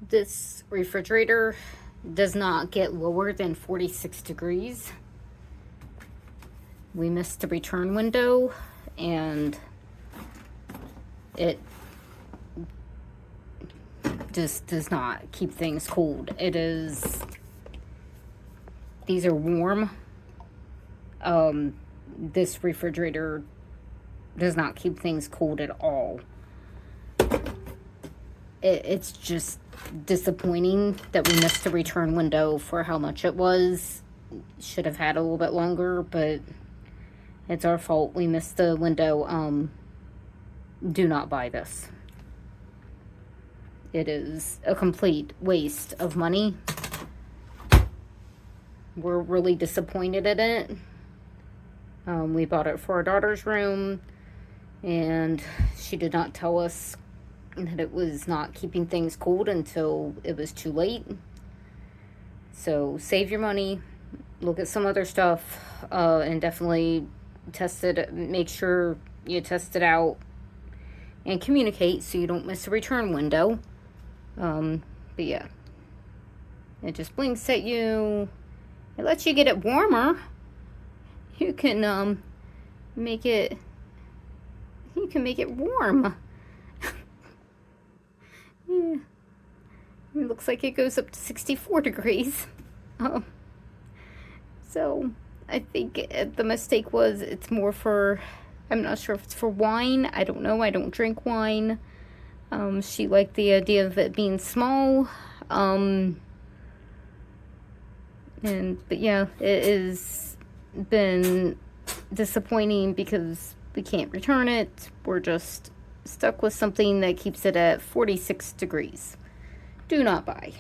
This refrigerator does not get lower than 46 degrees. We missed the return window and it just does not keep things cold. These are warm. This refrigerator does not keep things cold at all. It's just disappointing that we missed the return window for how much it was. Should have had a little bit longer, but it's our fault. We missed the window. Do not buy this. It is a complete waste of money. We're really disappointed in it. We bought it for our daughter's room, and she did not tell us that it was not keeping things cold until it was too late. So save your money, look at some other stuff, and definitely test it. Make sure you test it out and communicate so you don't miss a return window. But yeah, it just blinks at you. It lets you get it warmer. You can make it warm. Yeah. It looks like it goes up to 64 degrees. So I think the mistake was it's more for, I'm not sure if it's for wine. I don't know. I don't drink wine. She liked the idea of it being small. But yeah, it has been disappointing because we can't return it. We're just stuck with something that keeps it at 46 degrees. Do not buy.